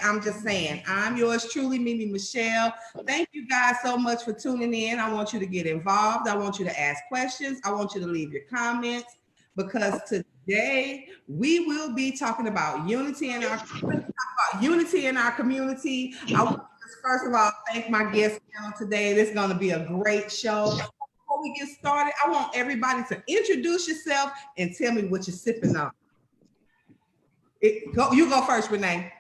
I'm just saying, I'm yours truly, MemeMichelle. Thank you guys so much for tuning in. I want you to get involved. I want you to ask questions. I want you to leave your comments, because today we will be talking about unity in our community. I want to first of all thank my guest panel today. This is going to be a great show. Before we get started, I want everybody to introduce yourself and tell me what you're sipping on. You go first, Renee.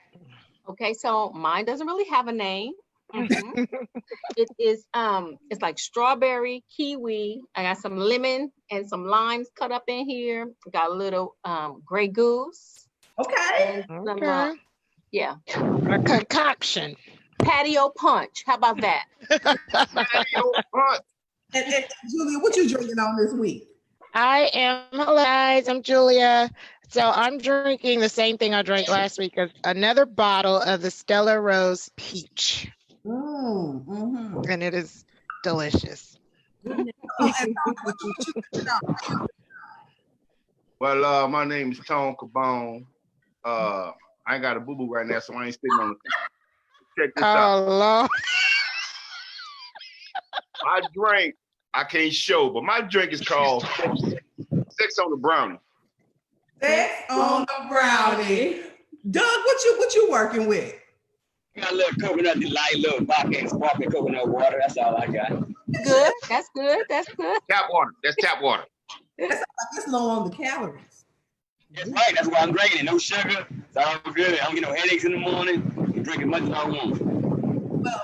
Okay, so mine doesn't really have a name. It is it's like strawberry, kiwi. I got some lemon and some limes cut up in here. Got a little Grey Goose. Okay. And some, yeah. A concoction. Patio punch. How about that? Patio punch. And Julia, what you drinking on this week? Hello guys, I'm Julia. So I'm drinking the same thing I drank last week, another bottle of the Stella Rose Peach. And it is delicious. Well, my name is Tone Cabone. I ain't got a boo-boo right now, so I ain't sitting on the couch. Check this out. Lord. My drink, I can't show, but my drink is called Sex on the Brownie. Sex on the Brownie. Doug, what you working with? Got a little coconut delight, little vodka and sparkling coconut water. That's all I got. Good. That's good. That's good. Tap water. That's tap water. That's like it's low on the calories. That's right. That's why I'm drinking it. No sugar. It's all good. I don't get no headaches in the morning. I drink as much as I want. Well,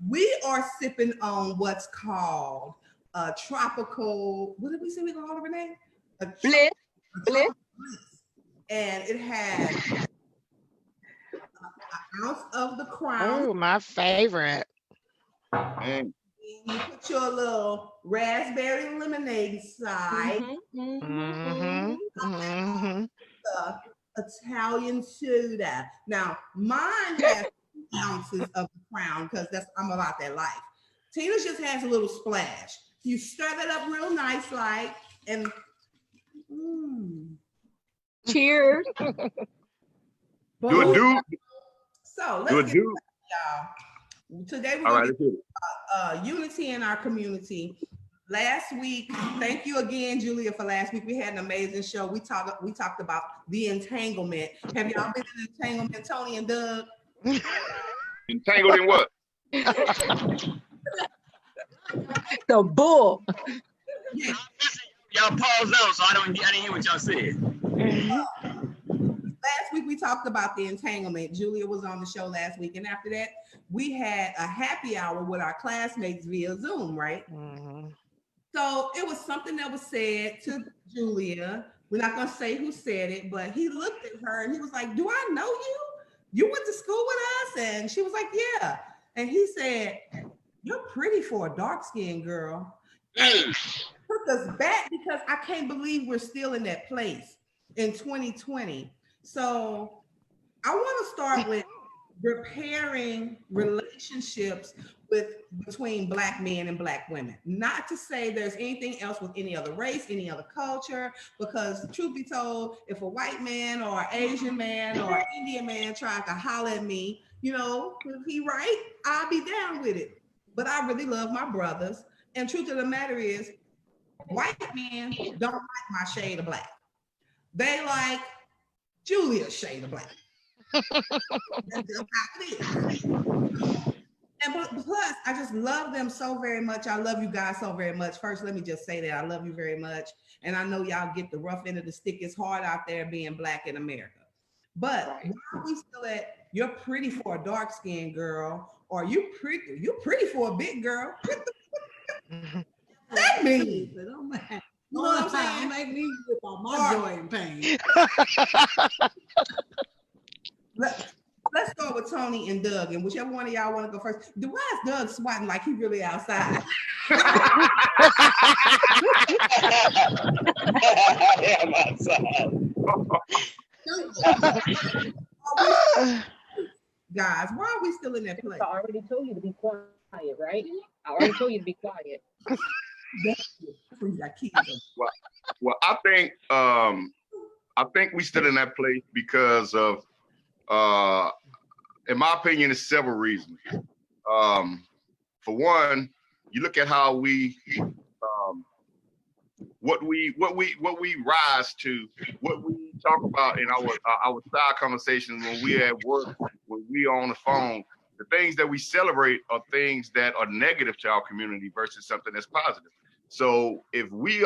we are sipping on what's called a tropical. What did we say we call it, Renee? Bliss. And it has an ounce of the Crown. Oh, my favorite. Man. You put your little raspberry lemonade side. Italian soda. Now, mine has 2 ounces of the Crown because I'm about that life. Tina's just has a little splash. You stir that up real nice, like, and cheers. Do it, dude. So let's get y'all. Today we're going to do unity in our community. Last week, thank you again, Julia, for last week. We had an amazing show. We talked about the entanglement. Have y'all been in entanglement, Tony and Doug? Entangled in what? The bull. Yeah. Y'all pause out, so I didn't hear what y'all said. Last week we talked about the entanglement. Julia was on the show last week, and after that, we had a happy hour with our classmates via Zoom, right? So it was something that was said to Julia. We're not gonna say who said it, but he looked at her and he was like, "Do I know you? You went to school with us?" And she was like, "Yeah." And he said, "You're pretty for a dark-skinned girl." And it took us back because I can't believe we're still in that place in 2020. So I want to start with repairing relationships between Black men and Black women. Not to say there's anything else with any other race, any other culture, because truth be told, if a white man or Asian man or Indian man tried to holler at me, you know, if he right, I'll be down with it. But I really love my brothers. And truth of the matter is, white men don't like my shade of black. They like Julia's shade of black. That's just how it is. And plus, I just love them so very much. I love you guys so very much. First, let me just say that I love you very much. And I know y'all get the rough end of the stick. It's hard out there being Black in America. But why are we still at, you're pretty for a dark-skinned girl, or you're pretty for a big girl? What that means? You know what I'm saying? Make me with all my joy and pain. Let's start with Tony and Doug, and whichever one of y'all want to go first. Why is Doug swatting like he really outside? I'm outside. Guys, why are we still in that place? I already told you to be quiet, right? I already told you to be quiet. Well, I think we still in that place because of in my opinion, it's several reasons. For one, you look at how we, what we rise to, what we talk about in our side conversations when we at work, when we on the phone. The things that we celebrate are things that are negative to our community versus something that's positive. So if we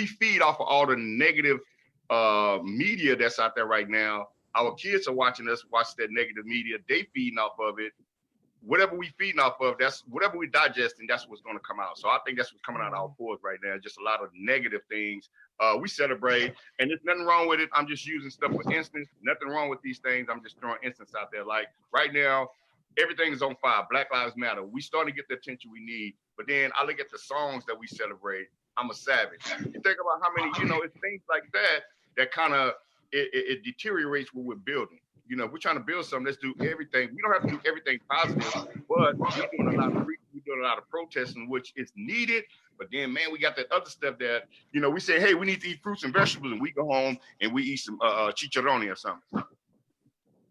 feed off of all the negative media that's out there right now, our kids are watching us watch that negative media. They feeding off of it. Whatever we feeding off of, that's whatever we digesting, that's what's going to come out. So I think that's what's coming out of our pores right now. Just a lot of negative things. We celebrate, and there's nothing wrong with it. I'm just using stuff for instance. Nothing wrong with these things. I'm just throwing instance out there. Like right now, everything is on fire. Black Lives Matter. We starting to get the attention we need. But then I look at the songs that we celebrate. I'm a savage. You think about how many, it's things like that kind of it deteriorates what we're building. If we're trying to build something, let's do everything. We don't have to do everything positive, but we're doing a lot of protesting, which is needed. But then, man, we got that other stuff that, we say, hey, we need to eat fruits and vegetables, and we go home and we eat some chicharroni or something.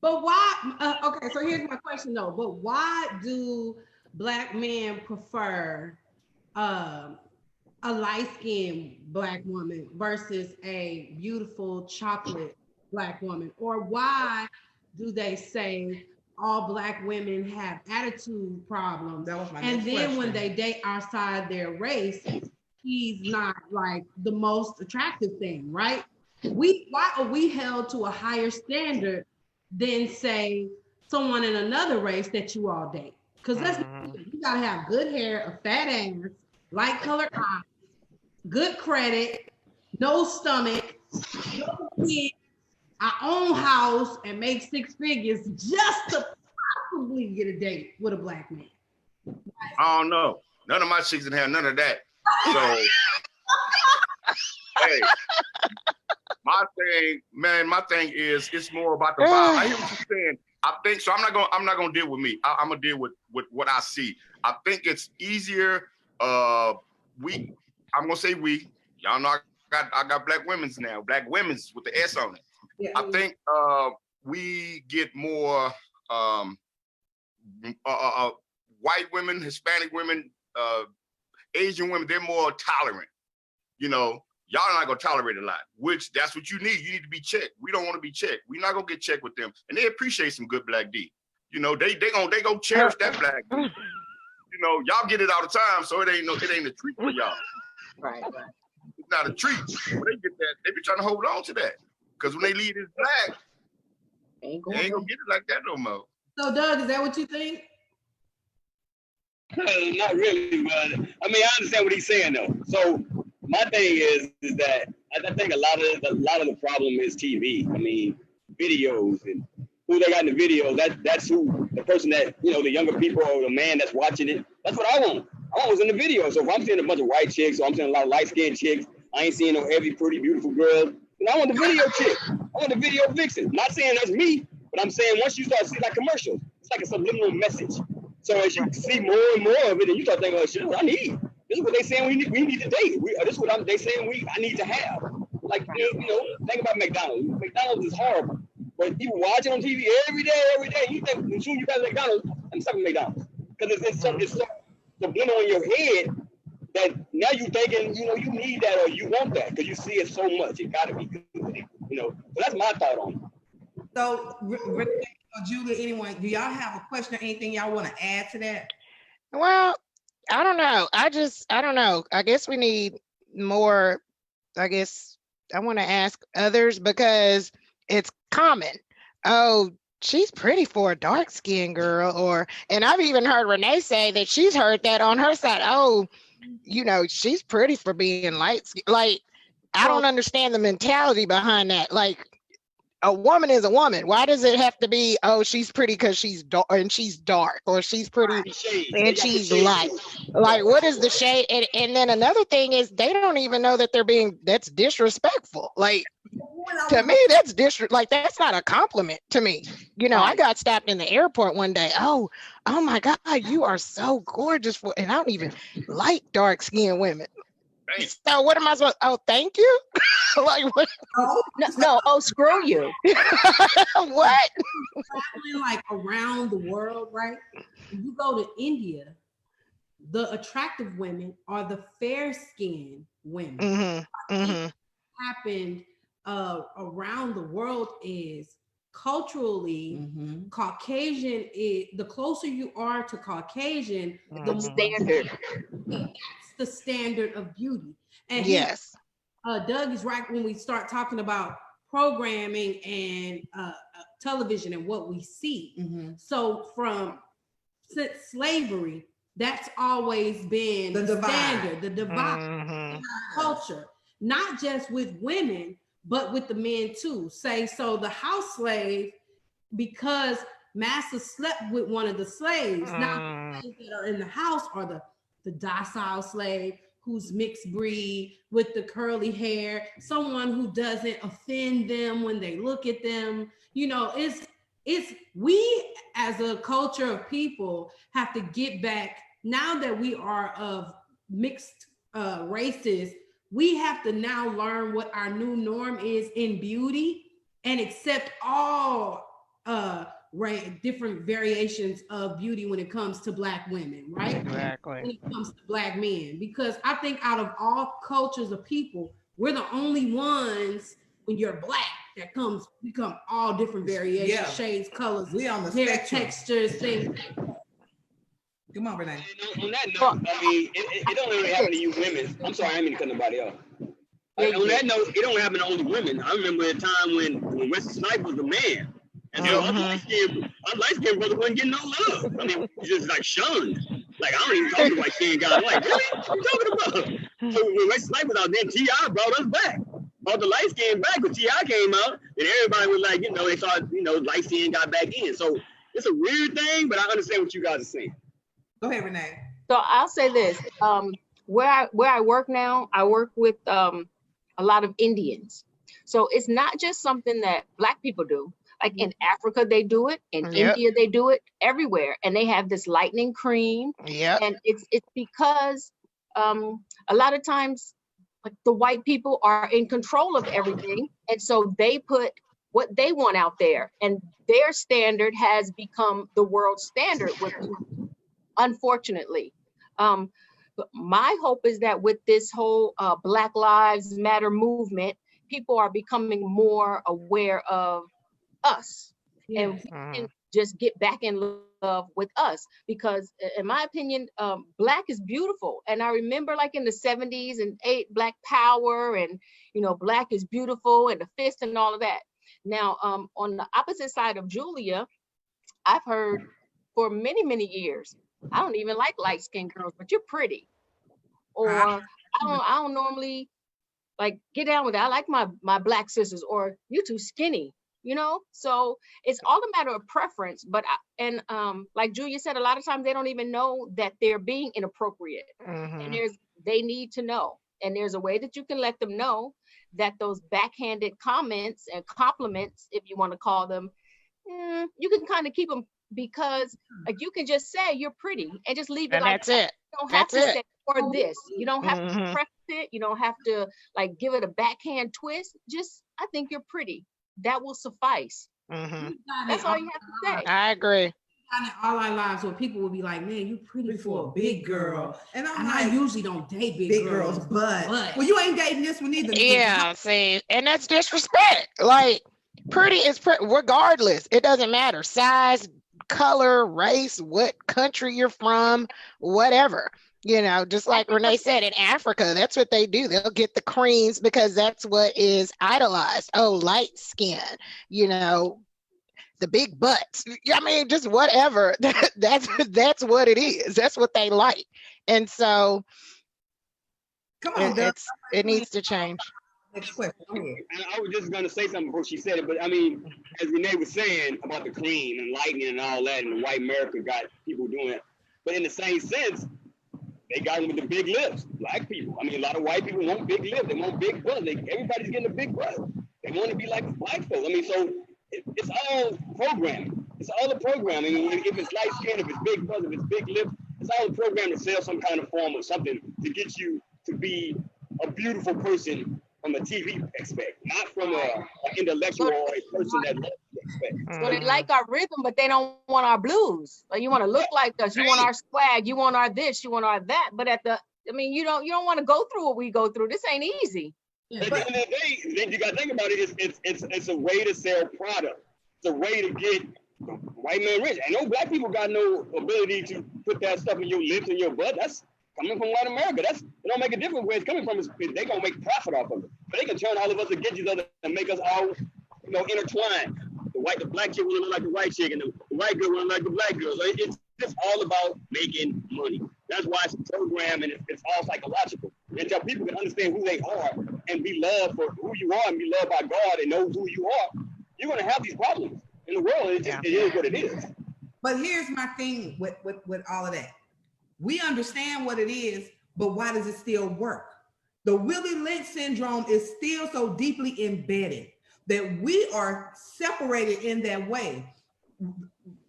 But why? Okay, so here's my question though. But why do Black men prefer a light-skinned Black woman versus a beautiful chocolate Black woman? Or why do they say all Black women have attitude problems? That was my next question. When they date outside their race, he's not like the most attractive thing, right? Why are we held to a higher standard than say someone in another race that you all date? Because you gotta have good hair, a fat ass, light colored eyes, good credit, no stomach, no kids, our own house, and make 6 figures just to possibly get a date with a Black man. I don't know. None of my chicks didn't have none of that. So, hey, my thing is it's more about the vibe. I hear what you're saying. I think so. I'm not gonna deal with me. I'm gonna deal with what I see. I think it's easier. I'm gonna say we. Y'all know I got Black women's now. Black women's with the S on it. Yeah. I think we get more white women, Hispanic women, Asian women. They're more tolerant. Y'all not gonna tolerate a lot, which that's what you need. You need to be checked. We don't want to be checked. We're not gonna get checked with them, and they appreciate some good Black D. They gonna cherish that Black D. Y'all get it all the time, so it ain't a treat for y'all. Right. It's not a treat. When they get that, they be trying to hold on to that. Because when they leave this Black, they ain't gonna get it like that no more. So Doug, is that what you think? Not really, but I mean, I understand what he's saying though. So my thing is that I think a lot of the problem is TV. I mean, videos and who they got in the video. That's who the person that the younger people or the man that's watching it. That's what I want. I want what's in the video. So if I'm seeing a bunch of white chicks, or I'm seeing a lot of light-skinned chicks, I ain't seeing no heavy, pretty, beautiful girls. I want the video chick. I want the video vixen. Not saying that's me, but I'm saying once you start seeing like commercials, it's like a subliminal message. So as you see more and more of it, and you start thinking, oh shit, I need. This is what they saying we need to date. This is what they saying I need to have. Like think about McDonald's. McDonald's is horrible, but people watching on TV every day. You think as soon as you got McDonald's, I'm stuck with McDonald's because it's so subliminal in your head that now you thinking you need that or you want that because you see it so much. It got to be good. So that's my thought on it. So, Julia, anyone, do y'all have a question or anything y'all want to add to that? Well, I don't know. I don't know. I guess we need more. I guess I want to ask others because it's common. Oh, she's pretty for a dark-skinned girl, and I've even heard Renee say that she's heard that on her side. Oh, she's pretty for being light. Like, I don't understand the mentality behind that. Like, a woman is a woman. Why does it have to be, oh, she's pretty because she's dark and she's dark, or she's pretty and she's light? Like, what is the shade? And then another thing is they don't even know that that's disrespectful. Like, to me, that's that's not a compliment to me. I got stopped in the airport one day. Oh my God, you are so gorgeous and I don't even like dark-skinned women. Thanks. So what am I supposed? Oh, thank you. Like what? No. Oh, screw you. What? Traveling like around the world, right? When you go to India, the attractive women are the fair-skinned women. Mm-hmm. Mm-hmm. Happened around the world is culturally Caucasian is the closer you are to Caucasian, the standard. That's the standard of beauty. And yes, Doug is right when we start talking about programming and television and what we see. So since slavery, that's always been the standard, the divide culture, not just with women, but with the men too. So the house slave, because master slept with one of the slaves, not the slaves that are in the house are the docile slave who's mixed breed with the curly hair, someone who doesn't offend them when they look at them. You know, it's we as a culture of people have to get back now that we are of mixed races. We have to now learn what our new norm is in beauty and accept all different variations of beauty when it comes to Black women, right? exactly. When it comes to Black men, because I think out of all cultures of people, we're the only ones when you're Black that become all different variations, shades, colors, we on the hair spectrum. textures, things. Come on, Renee. On that note, I mean, it don't really happen to you women. I'm sorry, I didn't mean to cut nobody off. On that note, it don't happen to only women. I remember a time when Wesley Snipes was the man. And so our light-skinned brother wasn't getting no love. I mean, just like shunned. Like, I don't even talk to white-skinned guys. I'm like, really? What are you talking about? So when Wesley Snipes was out there, T.I. brought us back. Brought the light-skinned back. When T.I. came out, and everybody was like, they saw, light-skinned got back in. So it's a weird thing, but I understand what you guys are saying. Go ahead, Renee. So I'll say this: where I work now, I work with a lot of Indians. So it's not just something that Black people do. Like in Africa, they do it. In India, they do it everywhere, and they have this lightning cream. And it's because a lot of times, like the white people are in control of everything, and so they put what they want out there, and their standard has become the world standard. Unfortunately, but my hope is that with this whole Black Lives Matter movement, people are becoming more aware of us, and we can just get back in love with us, because in my opinion, Black is beautiful. And I remember like in the 70s and Black Power, and Black is beautiful, and the fist and all of that. Now, on the opposite side of Julia, I've heard for many, many years, I don't even like light-skinned girls, but you're pretty. Or I don't normally like get down with it. I like my Black sisters, or you're too skinny, So it's all a matter of preference. But like Julia said, a lot of times they don't even know that they're being inappropriate. And they need to know. And there's a way that you can let them know that those backhanded comments and compliments, if you want to call them, you can kind of keep them, because like you can just say you're pretty and just leave it And like that's that. it. You don't have to say or this. You don't have to preface it. You don't have to like give it a backhand twist. Just, I think you're pretty. That will suffice. That's all you have to say. I agree. All our lives, where people will be like, "Man, you pretty for a big girl," and I usually don't date big girls, but well, you ain't dating this one either. Yeah, see, and that's disrespect. Like, pretty is pretty, regardless. It doesn't matter size, color, race, what country you're from, whatever. Just like Renee said, in Africa, that's what they do. They'll get the creams because that's what is idolized. Oh, light skin, the big butts. I mean, just whatever. That's what it is. That's what they like. And so come on, it needs to change. Next question. I was just gonna say something before she said it, but I mean, as Renee was saying about the cream and lightning and all that, and white America got people doing it. But in the same sense, they got them with the big lips. Black people. I mean, a lot of white people want big lips. They want big butt. Everybody's getting a big butt. They want to be like black folks. I mean, so it's all programming. It's all the programming. If it's light skin, if it's big butt, if it's big lips, it's all the program to sell some kind of form or something to get you to be a beautiful person from a TV aspect, not from an intellectual or a person that loves to expect. So they like our rhythm, but they don't want our blues. Like, you want to look like us, you want our swag, you want our this, you want our that. But you don't want to go through what we go through. This ain't easy. At the end of the day, then you got to think about it. It's a way to sell product. It's a way to get white man rich. And no black people got no ability to put that stuff in your lips and your butt. That's coming from white America. It don't make a difference where it's coming from. They gonna make profit off of it. But they can turn all of us against each other and make us all, intertwined. The black chick will look like the white chick, and the white girl will look like the black girl. So it's just all about making money. That's why it's programmed and it's all psychological. Until people can understand who they are and be loved for who you are and be loved by God and know who you are, you're gonna have these problems in the world. It is what it is. But here's my thing with all of that. We understand what it is, but why does it still work? The Willie Lynch syndrome is still so deeply embedded that we are separated in that way.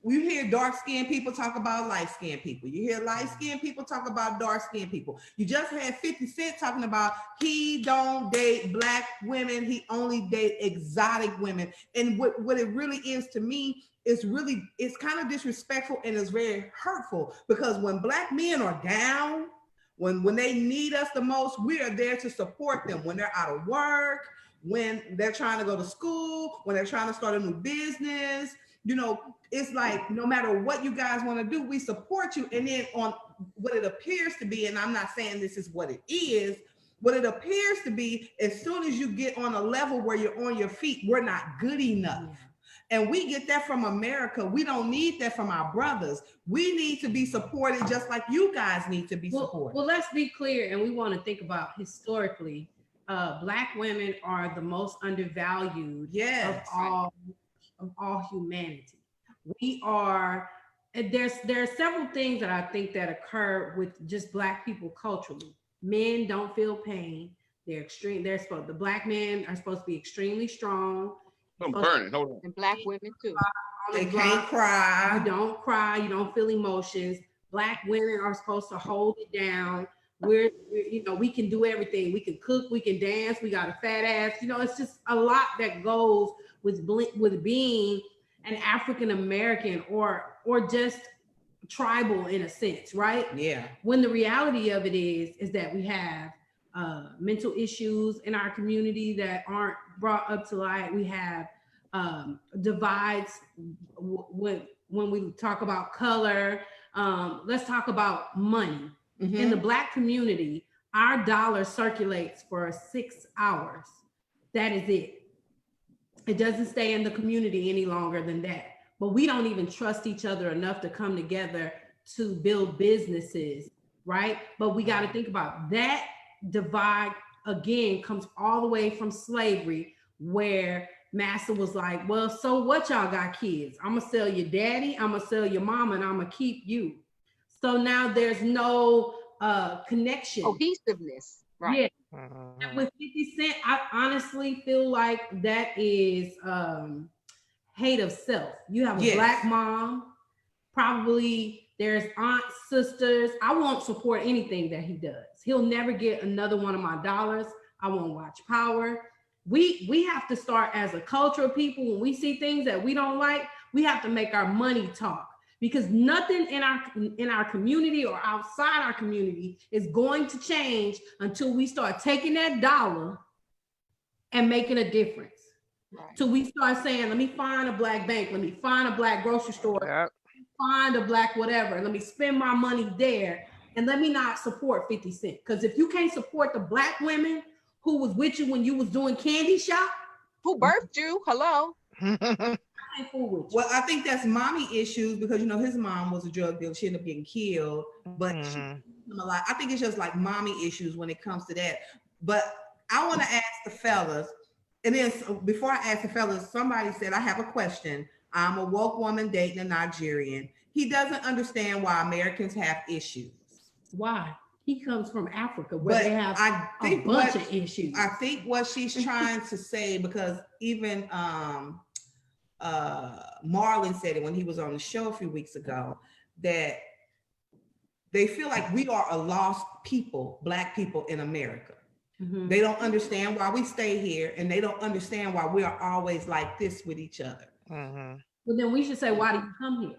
You hear dark-skinned people talk about light-skinned people. You hear light-skinned people talk about dark-skinned people. You just had 50 Cent talking about he don't date black women, he only date exotic women. And what it really is to me, it's kind of disrespectful and it's very hurtful, because when black men are down, when they need us the most, we are there to support them when they're out of work, when they're trying to go to school, when they're trying to start a new business. It's like, no matter what you guys want to do, we support you. And then on what it appears to be, and I'm not saying this is what it is, what it appears to be, as soon as you get on a level where you're on your feet, we're not good enough. And we get that from America. We don't need that from our brothers. We need to be supported just like you guys need to be supported. Well, let's be clear, and we want to think about historically, black women are the most undervalued of all humanity. We are, there are several things that I think that occur with just black people culturally. Men don't feel pain. The black men are supposed to be extremely strong. I'm burning. Hold on. And black women too. They can't cry. You don't cry. You don't feel emotions. Black women are supposed to hold it down. We can do everything. We can cook. We can dance. We got a fat ass. It's just a lot that goes with being an African American or just tribal in a sense, right? Yeah. When the reality of it is that we have mental issues in our community that aren't brought up to light. We have divides when we talk about color. Let's talk about money. Mm-hmm. In the black community, our dollar circulates for 6 hours. That is it. It doesn't stay in the community any longer than that. But we don't even trust each other enough to come together to build businesses, right? But we got to think about that divide again comes all the way from slavery, where Massa was like, well, so what, y'all got kids? I'm gonna sell your daddy, I'm gonna sell your mama, and I'm gonna keep you. So now there's no connection. Cohesiveness, right? Yeah. And with 50 Cent, I honestly feel like that is hate of self. You have a black mom, probably there's aunts, sisters. I won't support anything that he does. He'll never get another one of my dollars. I won't watch Power. We have to start as a culture of people. When we see things that we don't like, we have to make our money talk, because nothing in our community or outside our community is going to change until we start taking that dollar and making a difference. Right. Till we start saying, let me find a black bank, let me find a black grocery store, find a black whatever, let me spend my money there, and let me not support 50 Cent. Because if you can't support the black women who was with you when you was doing Candy Shop, who birthed you, hello. Well, I think that's mommy issues, because his mom was a drug dealer. She ended up getting killed, but I think it's just like mommy issues when it comes to that. But I want to ask the fellas, and then before I ask the fellas, somebody said, I have a question. I'm a woke woman dating a Nigerian. He doesn't understand why Americans have issues. Why? He comes from Africa, where they have a bunch of issues. I think what she's trying to say, because even Marlon said it when he was on the show a few weeks ago, that they feel like we are a lost people, black people in America. Mm-hmm. They don't understand why we stay here, and they don't understand why we are always like this with each other. Mm-hmm. Well, then we should say, why do you come here?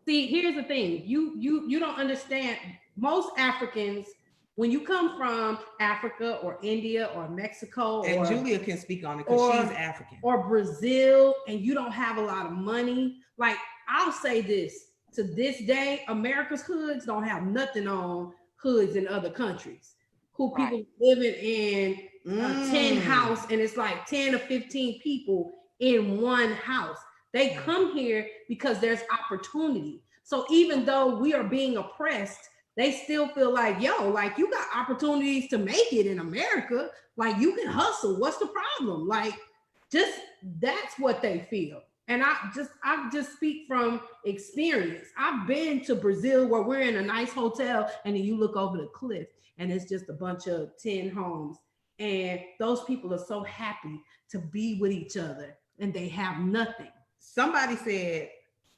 See, here's the thing. You don't understand. Most Africans, when you come from Africa or India or Mexico, And or Julia can speak on it because she's African. Or Brazil, and you don't have a lot of money. Like, I'll say this, to this day, America's hoods don't have nothing on hoods in other countries. Who people living in a 10 house, and it's like 10 or 15 people in one house. They come here because there's opportunity. So even though we are being oppressed, they still feel like, yo, like, you got opportunities to make it in America. Like, you can hustle. What's the problem? Like, just that's what they feel. And I just speak from experience. I've been to Brazil where we're in a nice hotel, and then you look over the cliff and it's just a bunch of 10 homes. And those people are so happy to be with each other, and they have nothing. Somebody said,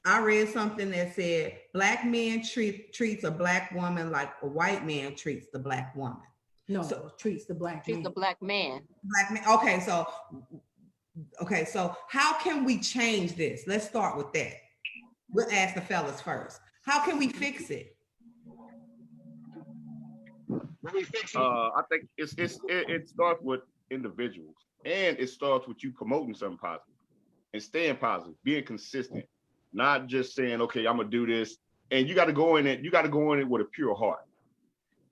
I read something that said, black man treats a black woman like a white man treats the black woman. No, so, treats the black man. The black man. Black man. Okay, so how can we change this? Let's start with that. We'll ask the fellas first. How can we fix it? I think it starts with individuals, and it starts with you promoting something positive and staying positive, being consistent, not just saying, okay, I'm gonna do this. And you got to go in it. You got to go in it with a pure heart.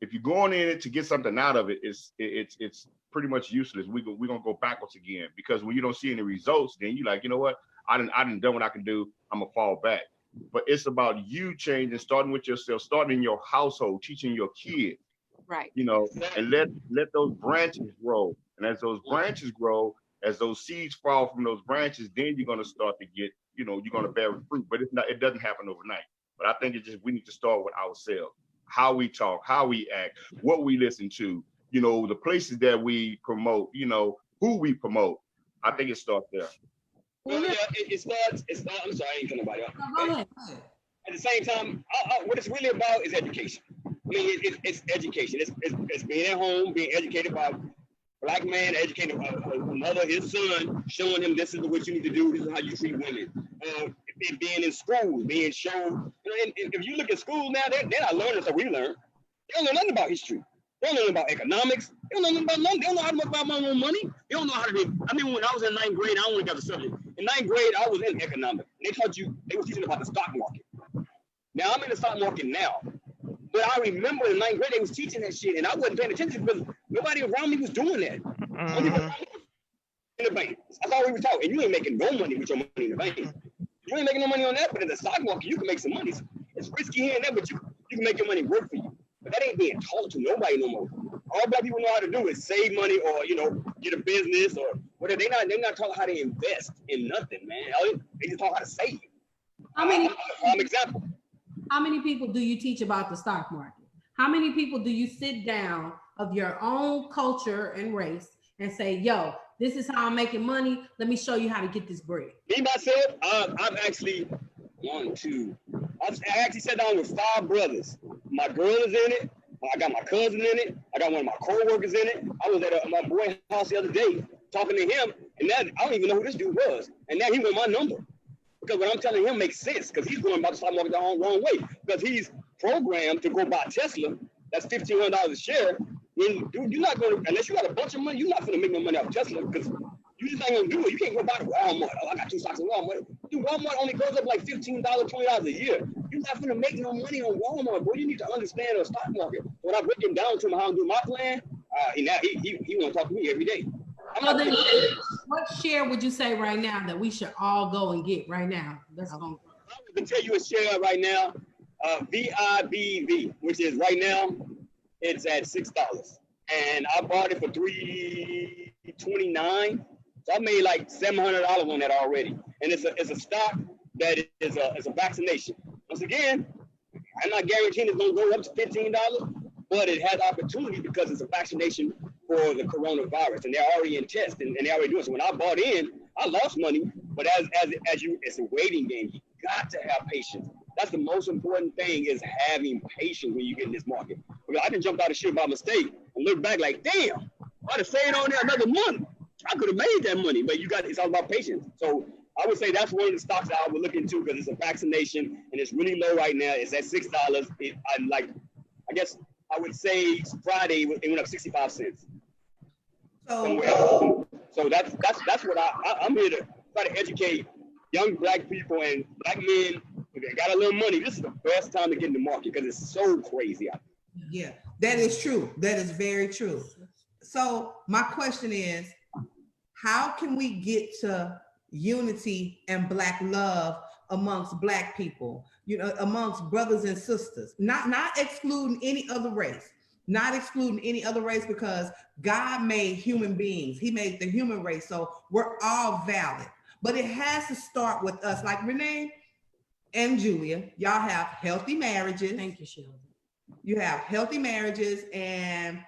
If you're going in it to get something out of it, it's pretty much useless. We're gonna go backwards again, because when you don't see any results, then you're like, you know what? I didn't done what I can do. I'm gonna fall back. But it's about you changing, starting with yourself, starting in your household, teaching your kids. Right. You know, and let those branches grow. And as those branches grow, as those seeds fall from those branches, then you're going to start to get, you know, you're going to bear fruit. But it doesn't happen overnight. But I think we need to start with ourselves. How we talk, how we act, what we listen to, you know, the places that we promote, you know, who we promote. I think it starts there. Well, yeah, it starts. I'm sorry, I ain't telling nobody else. Go ahead. At the same time, what it's really about is education. I mean, it's education. It's being at home, being educated by a black man, educated by a mother, his son, showing him this is what you need to do, this is how you treat women. Being in school, being shown. And if you look at school now, they're not learning stuff we learn. They don't know nothing about history. They don't know about economics. They don't know nothing about nothing. They don't know how to make my own money. They don't know how to do. I mean, when I was in 9th grade, I only got the subject. In 9th grade, I was in economics. They were teaching about the stock market. Now I'm in the stock market now. But I remember in 9th grade, they was teaching that shit, and I wasn't paying attention because nobody around me was doing that. In the bank. That's all we were talking. And you ain't making no money with your money in the bank. You ain't making no money on that, but in the stock market, you can make some money. It's risky here and there, but you can make your money work for you. But that ain't being taught to nobody no more. All black people know how to do is save money or, you know, get a business or whatever. They're not taught how to invest in nothing, man. They just taught how to save. Example. How many people do you teach about the stock market? How many people do you sit down of your own culture and race and say, yo, this is how I'm making money. Let me show you how to get this bread. Me, myself, I've actually I actually sat down with 5 brothers. My girl is in it. I got my cousin in it. I got one of my co-workers in it. I was at my boy's house the other day talking to him, and now I don't even know who this dude was. And now he want my number. Because what I'm telling him makes sense, because he's going about the stock market the wrong way. Because he's programmed to go buy Tesla. That's $1,500 a share. When, dude, you're not going to, unless you got a bunch of money, you're not going to make no money off Tesla, because you just ain't going to do it. You can't go buy the Walmart. Oh, I got 2 stocks in Walmart. Dude, Walmart only goes up like $15, $20 a year. You're not going to make no money on Walmart, boy. You need to understand the stock market. When I break him down to him how to do my plan, he want to talk to me every day. So then, what share would you say right now that we should all go and get right now? That's going. I can tell you a share right now, VIBV, which is right now, it's at $6, and I bought it for $329. So I made like $700 on that already, and it's a stock that is a vaccination. Once again, I'm not guaranteeing it's gonna go up to $15, but it has opportunity because it's a vaccination for the coronavirus, and they're already in test, and they're already doing it. So when I bought in, I lost money, but it's a waiting game. You got to have patience. That's the most important thing, is having patience when you get in this market. Because I can jump out of shit by mistake and look back like, damn, I'd have stayed on there another month. I could have made that money, but it's all about patience. So I would say that's one of the stocks that I would look into because it's a vaccination and it's really low right now. It's at $6. I guess I would say Friday it went up 65 cents. So that's what I'm here to try to educate young black people and black men that got a little money. This is the best time to get in the market because it's so crazy out there. Yeah, that is true. That is very true. So my question is, how can we get to unity and black love amongst black people, amongst brothers and sisters, not excluding any other race, because God made human beings. He made the human race. So we're all valid, but it has to start with us. Like Renee and Julia, y'all have healthy marriages. Thank you, Sheldon. You have healthy marriages, and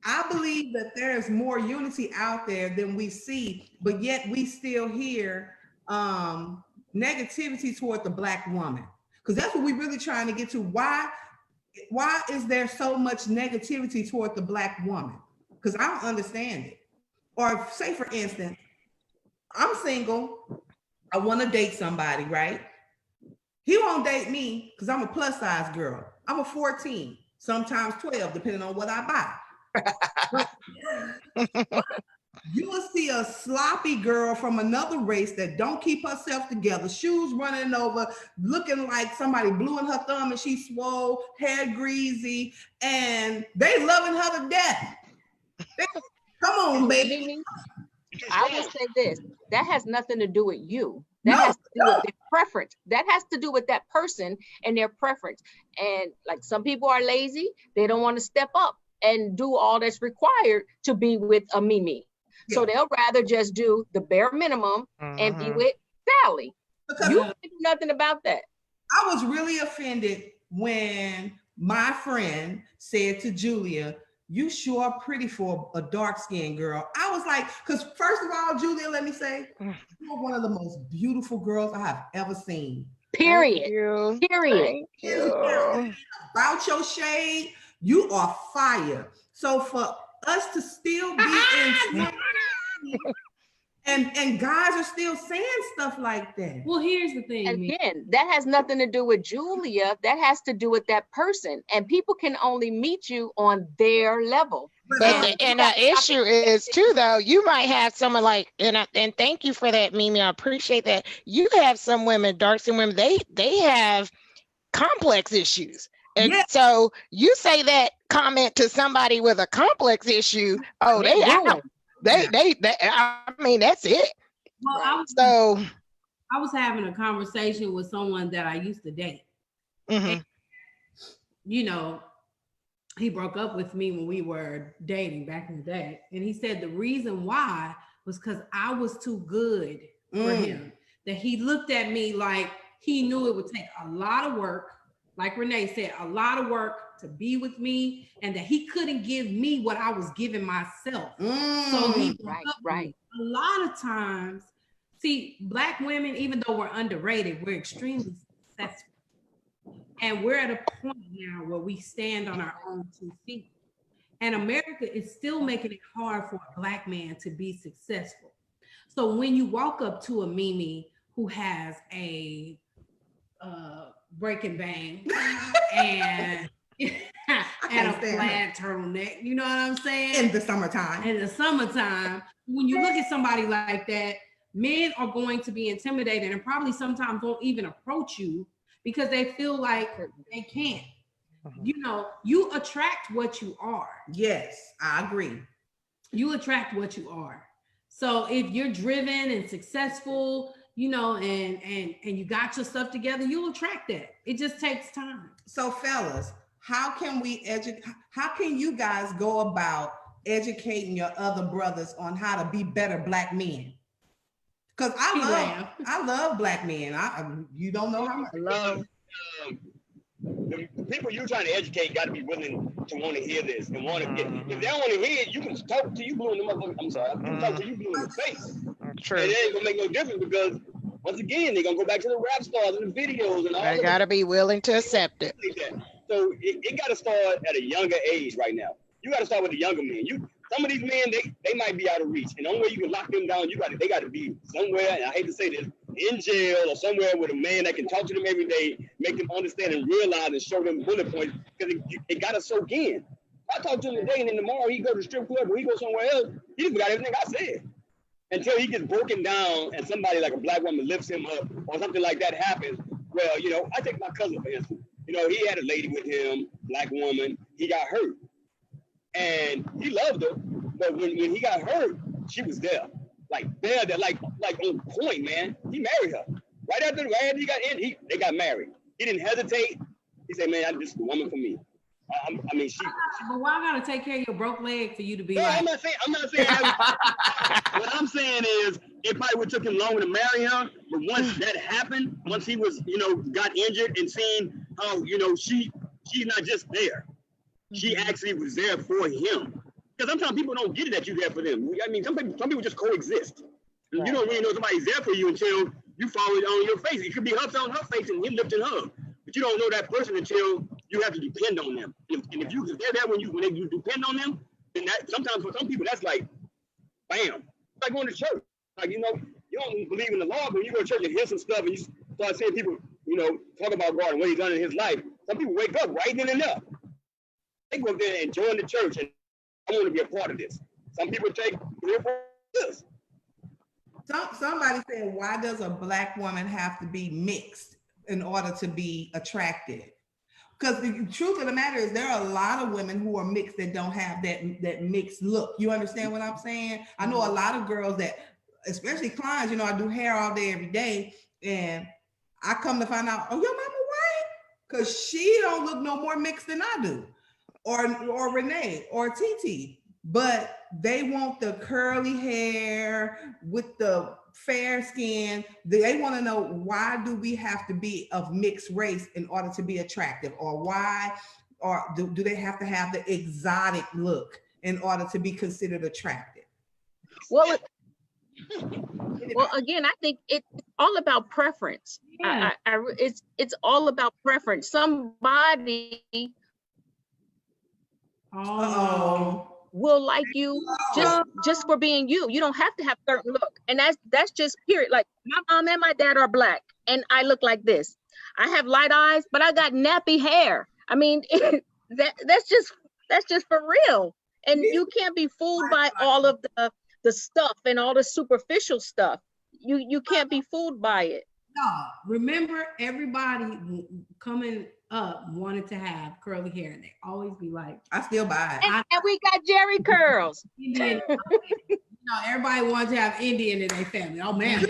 I believe that there's more unity out there than we see, but yet we still hear negativity toward the black woman, because that's what we're really trying to get to. Why is there so much negativity toward the black woman? Because I don't understand it. Or say, for instance, I'm single, I want to date somebody, right? He won't date me because I'm a plus size girl. I'm a 14, sometimes 12, depending on what I buy. You will see a sloppy girl from another race that don't keep herself together, shoes running over, looking like somebody blew in her thumb and she swole, hair greasy, and they loving her to death. Come on, baby. I will say this, that has nothing to do with you. That has to do with their preference. That has to do with that person and their preference. And like some people are lazy, they don't want to step up and do all that's required to be with a Mimi. Yeah. So they'll rather just do the bare minimum and be with Sally. Because you can't do nothing about that. I was really offended when my friend said to Julia, "You sure are pretty for a dark-skinned girl." I was like, because first of all, Julia, let me say, you're one of the most beautiful girls I have ever seen. Period. Thank you. About your shade, you are fire. So for us to still be in and guys are still saying stuff like that. Well, here's the thing. Again, that has nothing to do with Julia. That has to do with that person. And people can only meet you on their level. But the issue is too, though, you might have someone like, and thank you for that, Mimi. I appreciate that. You have some women, dark-skinned women, they have complex issues. And so you say that comment to somebody with a complex issue, I mean, that's it. Well, I was having a conversation with someone that I used to date. And, he broke up with me when we were dating back in the day. And he said the reason why was because I was too good for him. That he looked at me like he knew it would take a lot of work, like Renee said, a lot of work to be with me, and that he couldn't give me what I was giving myself. So he right. A lot of times, see, Black women, even though we're underrated, we're extremely successful. And we're at a point now where we stand on our own 2 feet. And America is still making it hard for a Black man to be successful. So when you walk up to a Mimi who has a break and bang and a plaid turtleneck, you know what I'm saying? In the summertime, when you look at somebody like that, men are going to be intimidated and probably sometimes won't even approach you because they feel like they can't. You attract what you are. Yes, I agree. You attract what you are. So if you're driven and successful, and you got your stuff together, you'll attract that. It just takes time. So fellas, how can you guys go about educating your other brothers on how to be better Black men? Because I love Black men. You don't know how much I love. The people you're trying to educate got to be willing to want to hear this and want to get. If they don't want to hear it, you can talk to you blue in the motherfucker. I'm sorry, you can talk to you blue in the face. True. And it ain't gonna make no difference because once again they're gonna go back to the rap stars and the videos and all. They gotta be willing to accept it. So it got to start at a younger age right now. You got to start with the younger men. some of these men, they might be out of reach. And the only way you can lock them down, they got to be somewhere, and I hate to say this, in jail or somewhere with a man that can talk to them every day, make them understand and realize and show them bullet points, because it got to soak in. I talk to him today, and then tomorrow he go to the strip club or he go somewhere else, he forgot everything I said. Until he gets broken down and somebody like a black woman lifts him up or something like that happens. Well, you know, I take my cousin for instance. You know, he had a lady with him, black woman, he got hurt. And he loved her, but when he got hurt, she was there. Like on point, man. He married her. Right after he got in, they got married. He didn't hesitate. He said, man, this is the woman for me. I mean, she. But why I gotta take care of your broke leg for you to be No, like? I'm not saying. What I'm saying is, it probably would took him longer to marry her. But once that happened, once he was, you know, got injured and seen how, you know, she's not just there. She actually was there for him. Because sometimes people don't get it that you're there for them. I mean, some people just coexist. Right. You don't really know somebody's there for you until you fall on your face. It could be her on her face and him lifting her. But you don't know that person until you have to depend on them. And if they're there when you depend on them, then that sometimes for some people that's like, bam. It's like going to church. Like, you know, you don't believe in the Lord, but when you go to church and hear some stuff and you start seeing people, you know, talk about God and what he's done in his life, some people wake up right then and there. They go up there and join the church and I want to be a part of this. Some people take 3 or 4 years. Somebody said, why does a black woman have to be mixed in order to be attractive? Because the truth of the matter is there are a lot of women who are mixed that don't have that mixed look. You understand what I'm saying? I know a lot of girls that, especially clients, you know, I do hair all day, every day. And I come to find out, oh, your mama white? Because she don't look no more mixed than I do. Or Renee or TT. But they want the curly hair with the fair skin. They want to know, why do we have to be of mixed race in order to be attractive? Or why, or do they have to have the exotic look in order to be considered attractive? Well, again, I think it's all about preference. Yeah. It's all about preference. Somebody will like you just for being you. You don't have to have a certain look, and that's just period. Like my mom and my dad are black, and I look like this. I have light eyes, but I got nappy hair. I mean, that's just for real. And you can't be fooled by all of the stuff and all the superficial stuff. You can't be fooled by it. No, remember, everybody coming up wanted to have curly hair, and they always be like, I still buy it. And we got Jerry curls. Indian. You know, everybody wants to have Indian in their family. Oh man,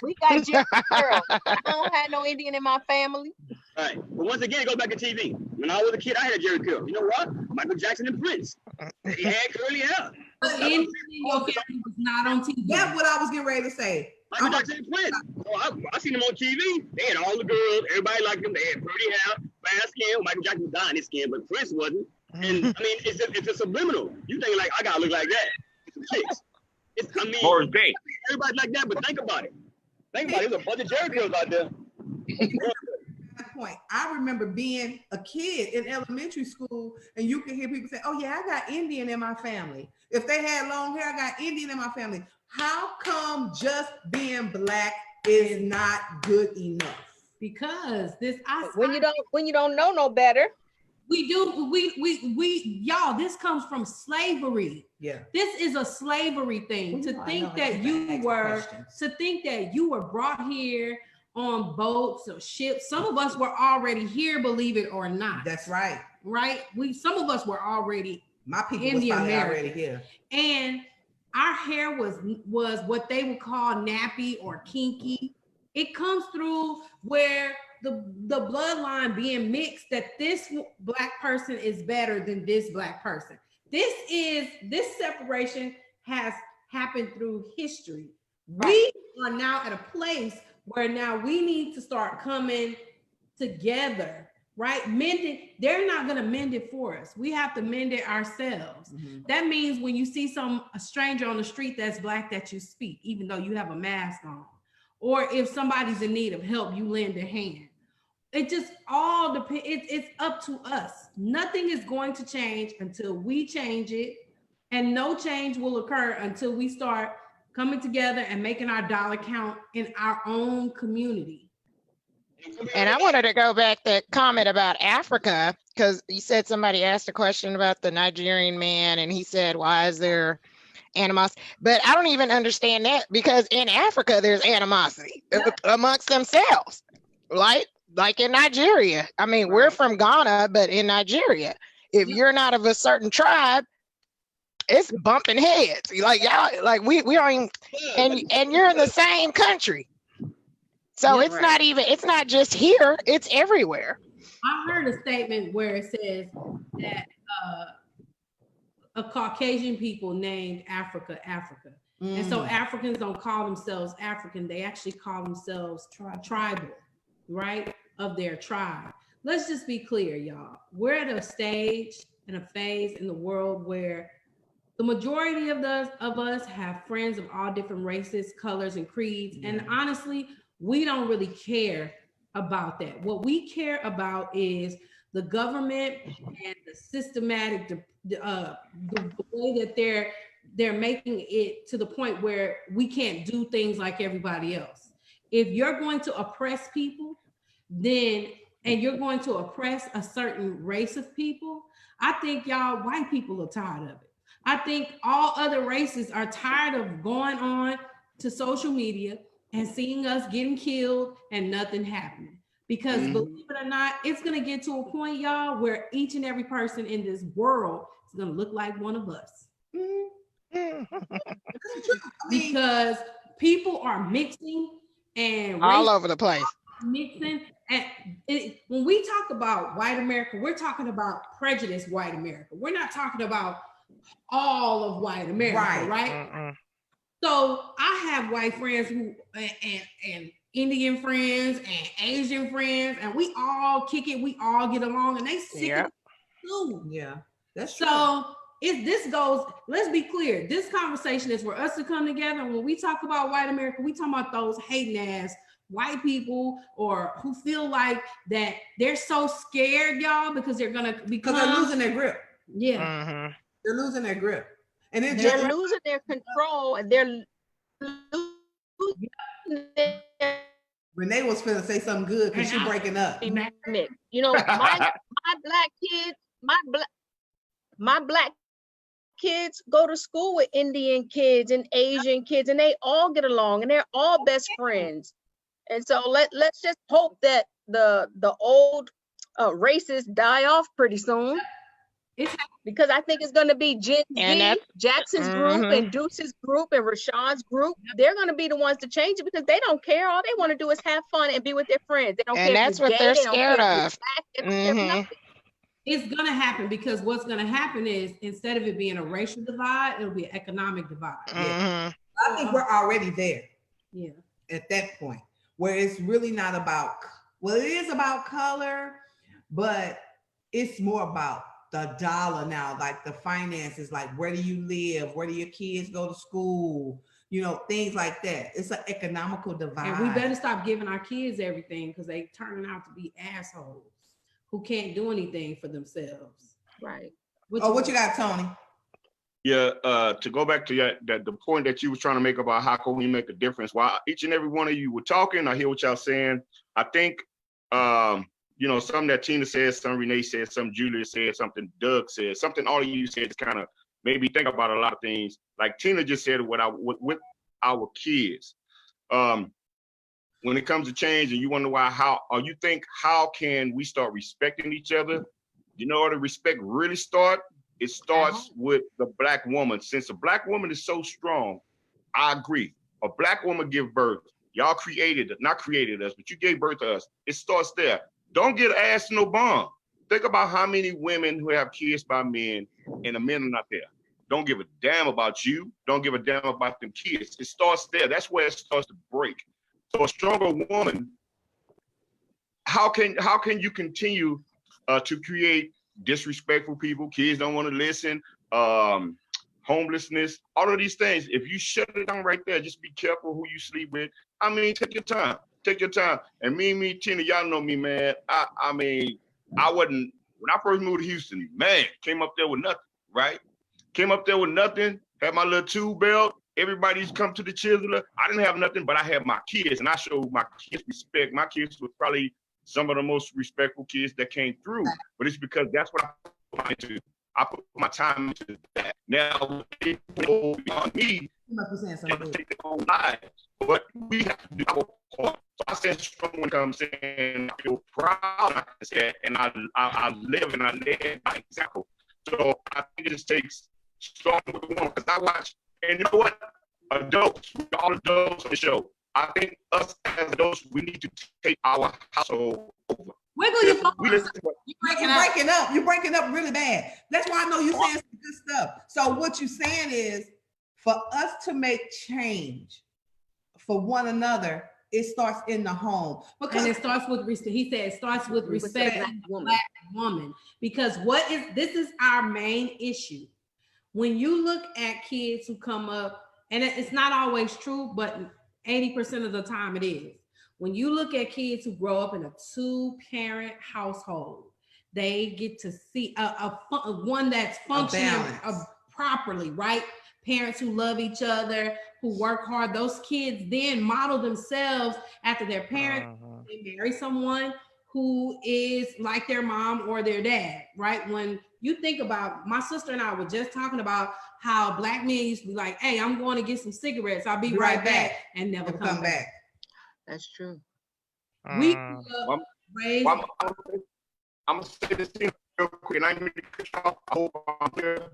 we got Jerry curls. I don't have no Indian in my family. All right, but once again, it goes back to TV. When I was a kid, I had a Jerry curl. You know what? Michael Jackson and Prince. He had curly hair. But Indian in your family was not on TV. That's what I was getting ready to say. Michael Jackson and Prince. Oh, I seen them on TV. They had all the girls. Everybody liked them. They had pretty hair, fair skin. Michael Jackson was dying his skin, but Prince wasn't. And I mean, it's a subliminal. You think like, I gotta look like that. Some chicks. Everybody's like that, but think about it. There's a bunch of Jerry curls out there. Point. I remember being a kid in elementary school, and you can hear people say, oh yeah, I got Indian in my family. If they had long hair, I got Indian in my family. How come just being black is not good enough? Because when you don't know no better. We y'all, this comes from slavery. Yeah. This is a slavery thing. To think that you were brought here on boats or ships. Some of us were already here, believe it or not. That's right. Right? Some of us were already my people in the already here. And our hair was what they would call nappy or kinky. It comes through where the bloodline being mixed, that this black person is better than this black person. This separation has happened through history. Right. We are now at a place where now we need to start coming together, right? Mending, they're not gonna mend it for us. We have to mend it ourselves. Mm-hmm. That means when you see a stranger on the street that's black, that you speak, even though you have a mask on. Or if somebody's in need of help, you lend a hand. It just all depends. It's up to us. Nothing is going to change until we change it, And no change will occur until we start coming together and making our dollar count in our own community. And I wanted to go back to that comment about Africa, because you said somebody asked a question about the Nigerian man, and he said, why is there animosity? But I don't even understand that, because in Africa, there's animosity amongst themselves, like in Nigeria. I mean, we're from Ghana, but in Nigeria, if you're not of a certain tribe, it's bumping heads. Like y'all, like we aren't even, and you're in the same country. So it's not just here, it's everywhere. I heard a statement where it says that a Caucasian people named Africa. And so Africans don't call themselves African, they actually call themselves tribal, right? Of their tribe. Let's just be clear, y'all. We're at a stage and a phase in the world where the majority of us have friends of all different races, colors, and creeds. And honestly, we don't really care about that. What we care about is the government and the systematic, the way that they're making it to the point where we can't do things like everybody else. If you're going to oppress people, and you're going to oppress a certain race of people, I think y'all white people are tired of it. I think all other races are tired of going on to social media and seeing us getting killed and nothing happening. Because believe it or not, it's going to get to a point, y'all, where each and every person in this world is going to look like one of us. Because people are mixing and all over the place. Mixing. And when we talk about white America, we're talking about prejudiced white America. We're not talking about all of white America, right? So I have white friends who and Indian friends and Asian friends, and we all kick it, we all get along, and they sick of it too. Yeah, that's true. So if this goes, let's be clear, this conversation is for us to come together. And when we talk about white America, we talking about those hating ass white people or who feel like that they're so scared, y'all, because they're losing their grip. Yeah. They're losing their grip. And they're losing their control, and they're losing Renee was finna say something good because she's breaking up. You know, my black kids, my black kids go to school with Indian kids and Asian kids, and they all get along, and they're all best friends. And so let's just hope that the old races die off pretty soon. Because I think it's going to be Gen Z, Jackson's group, and Deuce's group, and Rashawn's group. They're going to be the ones to change it because they don't care. All they want to do is have fun and be with their friends. They don't care. And that's what they're scared of. It's going to happen because what's going to happen is instead of it being a racial divide, it'll be an economic divide. I think we're already there. Yeah. At that point where it's really not about, well, it is about color, but it's more about the dollar now, like the finances, like where do you live? Where do your kids go to school? You know, things like that. It's an economical divide. And we better stop giving our kids everything because they turning out to be assholes who can't do anything for themselves. Right. What you got, Tony? Yeah, to go back to the point that you were trying to make about how can we make a difference. While each and every one of you were talking, I hear what y'all saying. I think you know, something that Tina said, some Renee said, some Julia said, something Doug said, something all of you said kind of made me think about a lot of things. Like Tina just said with our kids. When it comes to change and you wonder you think how can we start respecting each other? You know, the respect really it starts with the Black woman. Since a Black woman is so strong, I agree. A Black woman give birth. Y'all not created us, but you gave birth to us. It starts there. Don't get asked no bond. Think about how many women who have kids by men and the men are not there. Don't give a damn about you. Don't give a damn about them kids. It starts there. That's where it starts to break. So a stronger woman, how can you continue to create disrespectful people? Kids don't want to listen. Homelessness, all of these things. If you shut it down right there, just be careful who you sleep with. I mean, take your time. Take your time. And me, Tina, y'all know me, man. I mean, I wasn't, when I first moved to Houston, man, came up there with nothing, right? Came up there with nothing, had my little tube belt. Everybody's come to the Chisler. I didn't have nothing, but I had my kids, and I showed my kids respect. My kids were probably some of the most respectful kids that came through, but it's because that's what I put into. I put my time into that. Now, they go beyond me, You must be saying something. take their own lives, but we have to do our part. So I stand strong when it comes in. I feel proud, I said, and I live and I live by example. So I think it just takes strong women, because I watch, and you know what? Adults, we're all adults on the show. I think us as adults, we need to take our household over. Wiggle your phone. You're breaking up really bad. That's why I know you're saying some good stuff. So what you're saying is, for us to make change for one another, it starts in the home. And it starts with respect. He said it starts with respect for the Black woman. Because this is our main issue. When you look at kids who come up, and it's not always true, but 80% of the time it is. When you look at kids who grow up in a 2-parent household, they get to see one that's functioning properly, right? Parents who love each other, who work hard. Those kids then model themselves after their parents. They marry someone who is like their mom or their dad, right? When you think about, my sister and I were just talking about how Black men used to be like, hey, I'm going to get some cigarettes. I'll be right back, and never come back. That's true. We raised. I'm gonna say this thing real quick, and I need to cut off. I hope I'm here.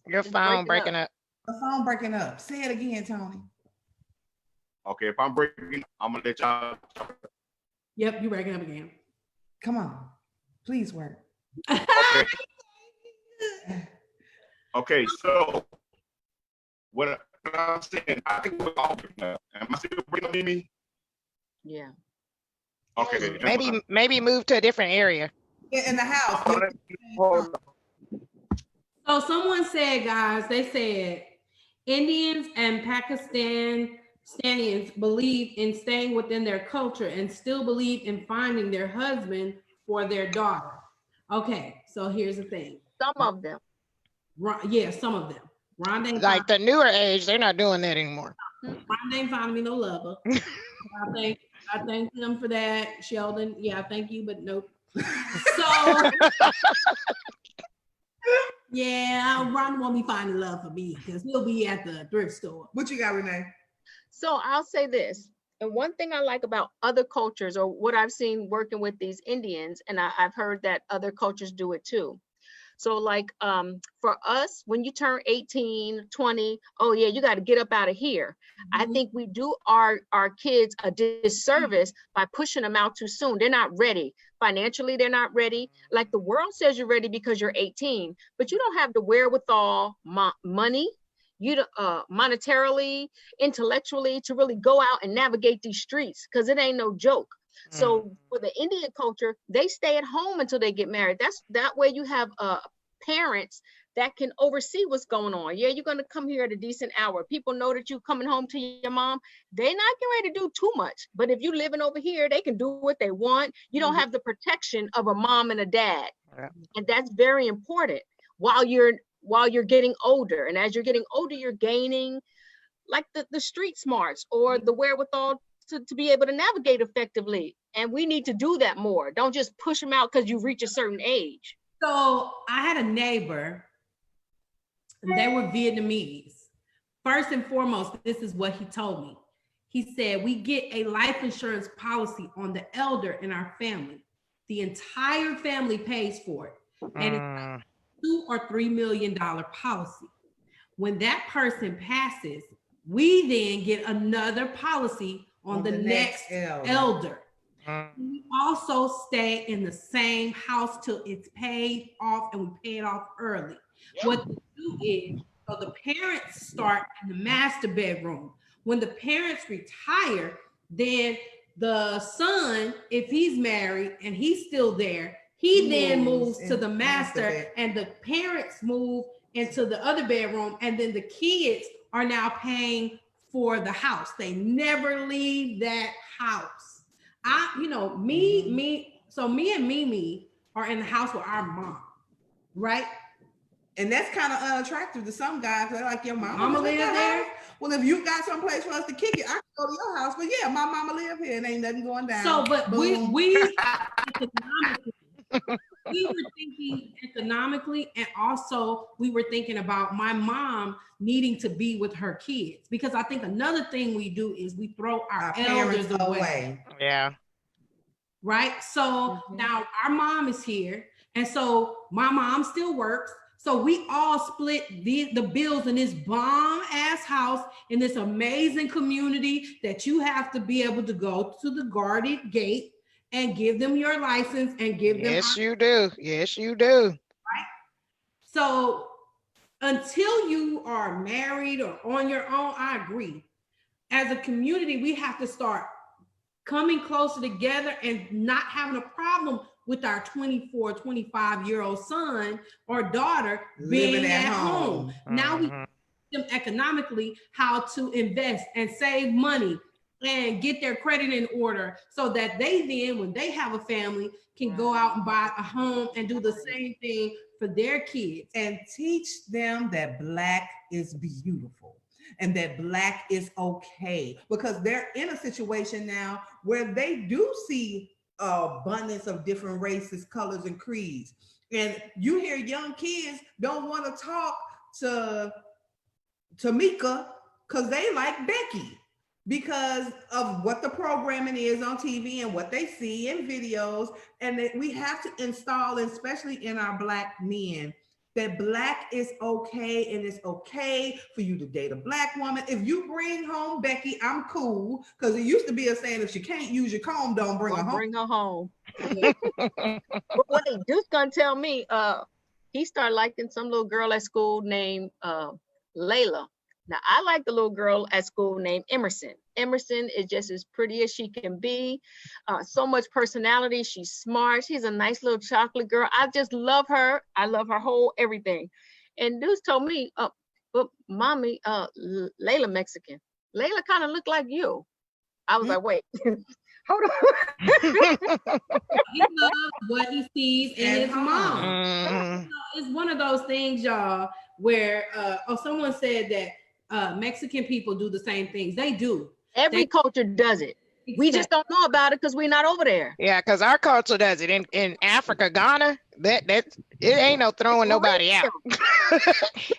Your phone breaking up. The phone breaking up. Say it again, Tony. Okay, if I'm breaking, I'm gonna let y'all. Yep, you're breaking up again. Come on, please work. Okay. Okay, so what I'm saying, I think we're all breaking up. Am I still breaking up, Mimi? Yeah. Okay. Maybe move to a different area. In the house. So someone said, guys, they said Indians and Pakistanians believe in staying within their culture and still believe in finding their husband for their daughter. Okay, so here's the thing. Some of them. Yeah, some of them. Ron ain't like the newer age, they're not doing that anymore. Ron ain't finding me no lover. I thank him for that, Sheldon. Yeah, I thank you, but nope. So yeah, Ron won't be finding love for me because he'll be at the thrift store. What you got, Renee? So I'll say this. And one thing I like about other cultures, or what I've seen working with these Indians, and I've heard that other cultures do it too. So like for us, when you turn 18, 20, oh yeah, you got to get up out of here. I think we do our kids a disservice by pushing them out too soon. They're not ready. Financially, they're not ready. Like the world says you're ready because you're 18, but you don't have the wherewithal, money, monetarily, intellectually, to really go out and navigate these streets, because it ain't no joke. So for the Indian culture, they stay at home until they get married. That way you have parents that can oversee what's going on. Yeah, you're going to come here at a decent hour. People know that you're coming home to your mom. They're not getting ready to do too much. But if you're living over here, they can do what they want. You don't have the protection of a mom and a dad. And that's very important while you're getting older. And as you're getting older, you're gaining like the street smarts or the wherewithal to be able to navigate effectively. And we need to do that more. Don't just push them out because you reach a certain age. So I had a neighbor, and they were Vietnamese. First and foremost, this is what he told me. He said, we get a life insurance policy on the elder in our family. The entire family pays for it. And it's $2 or $3 million policy. When that person passes, we then get another policy on the next elder. We also stay in the same house till it's paid off, and we pay it off early. What they do is, so the parents start in the master bedroom. When the parents retire, then the son, if he's married and he's still there, he then moves to the master, and the parents move into the other bedroom, and then the kids are now paying for the house. They never leave that house. Me and Mimi are in the house with our mom, right? And that's kind of unattractive to some guys. They're like, your Mama live there? Well, if you got someplace for us to kick it, I can go to your house. But yeah, my mama live here and ain't nothing going down. So, but Boom. we were thinking economically, and also we were thinking about my mom needing to be with her kids, because I think another thing we do is we throw our elders away. Yeah. Right. So now our mom is here, and so my mom still works. So we all split the bills in this bomb ass house in this amazing community that you have to be able to go to the guarded gate and give them your license and give them. Yes, you do. Yes, you do. Right. So until you are married or on your own, I agree. As a community, we have to start coming closer together and not having a problem with our 24, 25-year-old son or daughter being at home. Now we teach them economically how to invest and save money and get their credit in order, so that they then, when they have a family, can go out and buy a home and do the same thing for their kids. And teach them that Black is beautiful and that Black is okay, because they're in a situation now where they do see abundance of different races, colors, and creeds. And you hear young kids don't want to talk to Tamika because they like Becky, because of what the programming is on TV and what they see in videos. And that we have to install, especially in our Black men, that Black is okay, and it's okay for you to date a Black woman. If you bring home Becky, I'm cool, because it used to be a saying, if she can't use your comb, don't bring her home. Bring her home. But wait, Duke's gonna tell me he started liking some little girl at school named Layla. Now, I like the little girl at school named Emerson. Emerson is just as pretty as she can be. So much personality. She's smart. She's a nice little chocolate girl. I just love her. I love her whole everything. And Deuce told me, but mommy, Layla Mexican. Layla kind of looked like you. I was like, wait, hold on. He loves what he sees in his mom. It's one of those things, y'all, where someone said that Mexican people do the same things. They do. Every culture does it. Exactly. We just don't know about it because we're not over there. Yeah, because our culture does it. In Africa, Ghana, that it ain't no throwing nobody out.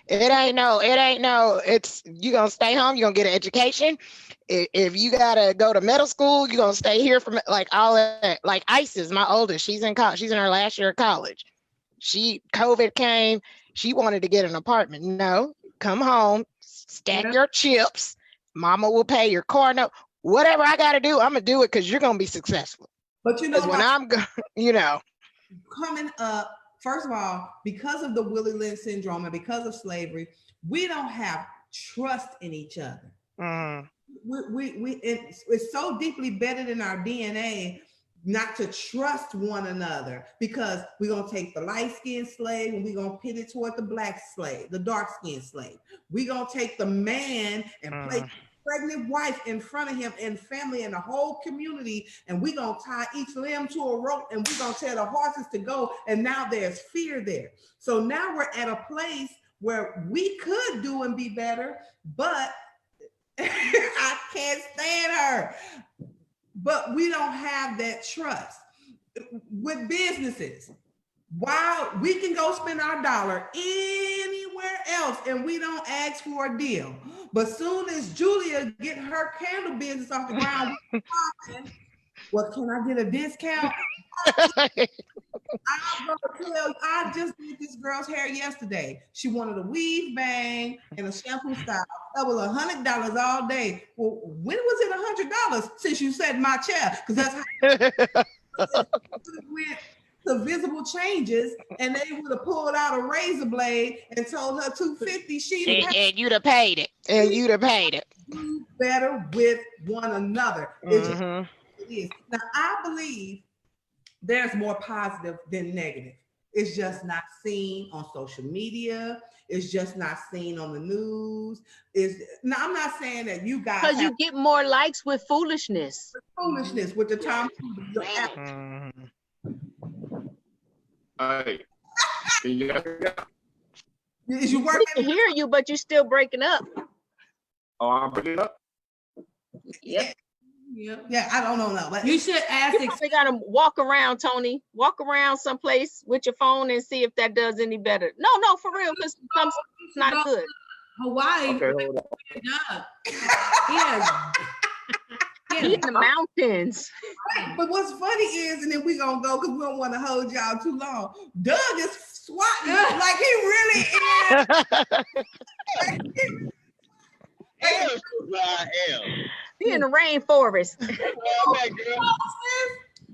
It ain't no, it's, you gonna stay home, you're gonna get an education. If you gotta go to middle school, you're gonna stay here from like all that. Like Isis, my oldest, she's in college, she's in her last year of college. COVID came, she wanted to get an apartment. No, come home, stack your chips, mama will pay your car note. Whatever I got to do, I'm going to do it because you're going to be successful. But you know, when I'm coming up, first of all, because of the Willie Lynn syndrome and because of slavery, we don't have trust in each other. It's so deeply embedded in our DNA not to trust one another, because we're going to take the light-skinned slave and we're going to pit it toward the Black slave, the dark-skinned slave. We're going to take the man and place pregnant wife in front of him and family and the whole community, and we're gonna tie each limb to a rope, and we're gonna tell the horses to go, and now there's fear there. So now we're at a place where we could do and be better, but I can't stand her. But we don't have that trust. With businesses, while we can go spend our dollar anywhere else and we don't ask for a deal, but soon as Julia get her candle business off the ground, well, can I get a discount? I just did this girl's hair yesterday. She wanted a weave bang and a shampoo style. That was $100 all day. Well, when was it $100 since you sat in my chair? Because that's how went to visible changes, and they would have pulled out a razor blade and told her $250. And you'd have paid it. And you'd have paid it. Do better with one another. It is. Now, I believe there's more positive than negative. It's just not seen on social media. It's just not seen on the news. Now, I'm not saying that you guys, because you get more likes with foolishness. With the time. Hey, Is you We working? can hear you, but you're still breaking up. Oh, I'm bringing it up. Yep. Yeah, I don't know, but You should ask. You probably gotta walk around, Tony. Walk around someplace with your phone and see if that does any better. No, for real, because it's not good. Hawaii. Okay, hold on. He in the mountains. But what's funny is, and then we gonna go because we don't want to hold y'all too long. Doug is swatting like he really is. I am. He in the rainforest.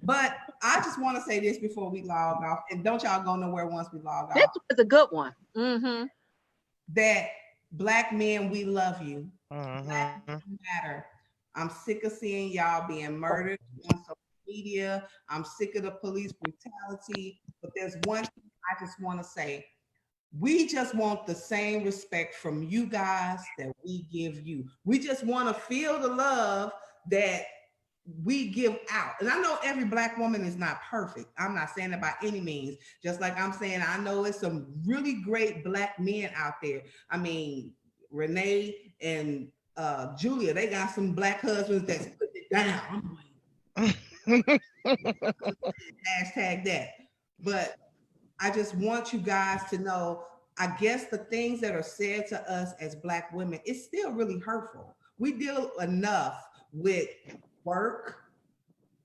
But I just want to say this before we log off, and don't y'all go nowhere once we log off. This was a good one. Mm-hmm. That Black men, we love you. Mm-hmm. Black lives matter. I'm sick of seeing y'all being murdered on social media. I'm sick of the police brutality. But there's one thing I just want to say. We just want the same respect from you guys that we give you. We just want to feel the love that we give out. And I know every Black woman is not perfect. I'm not saying that by any means. Just like I'm saying, I know it's some really great Black men out there. I mean, Renee and Julia, they got some Black husbands that's put it down. Hashtag that. But I just want you guys to know, I guess the things that are said to us as Black women, it's still really hurtful. We deal enough with work,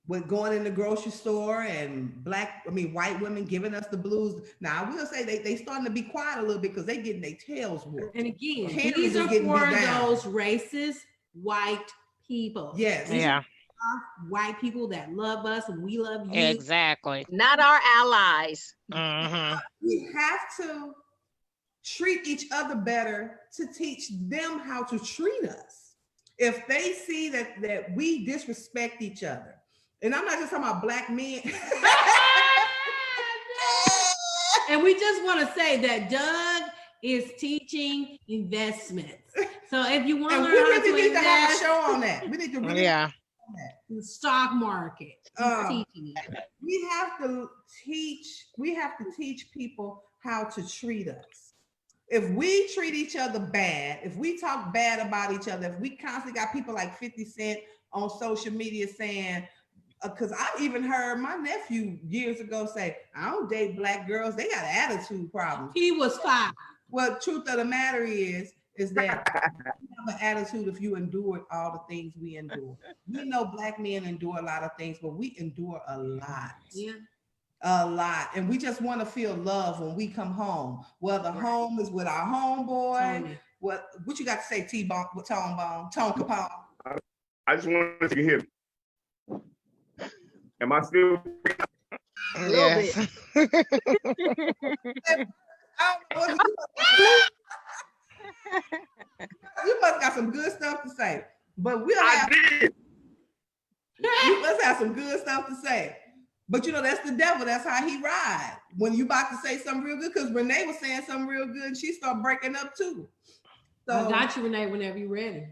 with going in the grocery store and white women giving us the blues. Now I will say they starting to be quiet a little bit because they getting their tails whooped. And again, Parents these are getting for beat down. those racist white people. Yes. Yeah. White people that love us and we love you. Exactly. Not our allies. Mm-hmm. We have to treat each other better to teach them how to treat us. If they see that we disrespect each other, and I'm not just talking about Black men. And we just want to say that Doug is teaching investments. So if you want to learn how we need to have a invest, show on that. We need to really in the stock market. He's teaching it. We have to teach people how to treat us. If we treat each other bad, if we talk bad about each other, if we constantly got people like 50 Cent on social media saying, because I've even heard my nephew years ago say, I don't date Black girls, they got attitude problems. He was 5. Well, truth of the matter is that you have an attitude if you endured all the things we endure. We know Black men endure a lot of things, but we endure a lot. Yeah. A lot. And we just want to feel love when we come home. Whether home is with our homeboy. Tony. What you got to say, T-Bone, Tone Capone? I just wanted to hear. Am I still? Yes. You must got some good stuff to say. But I you must have some good stuff to say. But you know, that's the devil. That's how he ride. When you about to say something real good, because Renee was saying something real good, and she started breaking up too. So I got you, Renee, whenever you're ready.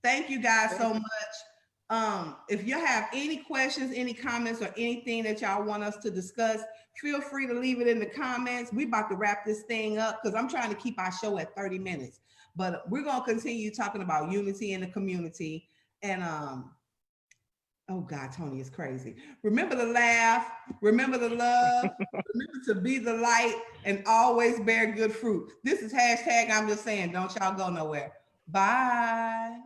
Thank you guys so much. If you have any questions, any comments, or anything that y'all want us to discuss, feel free to leave it in the comments. We about to wrap this thing up because I'm trying to keep our show at 30 minutes. But we're gonna continue talking about unity in the community. And oh God, Tony is crazy. Remember to laugh, remember to love, remember to be the light, and always bear good fruit. This is hashtag I'm just saying, don't y'all go nowhere. Bye.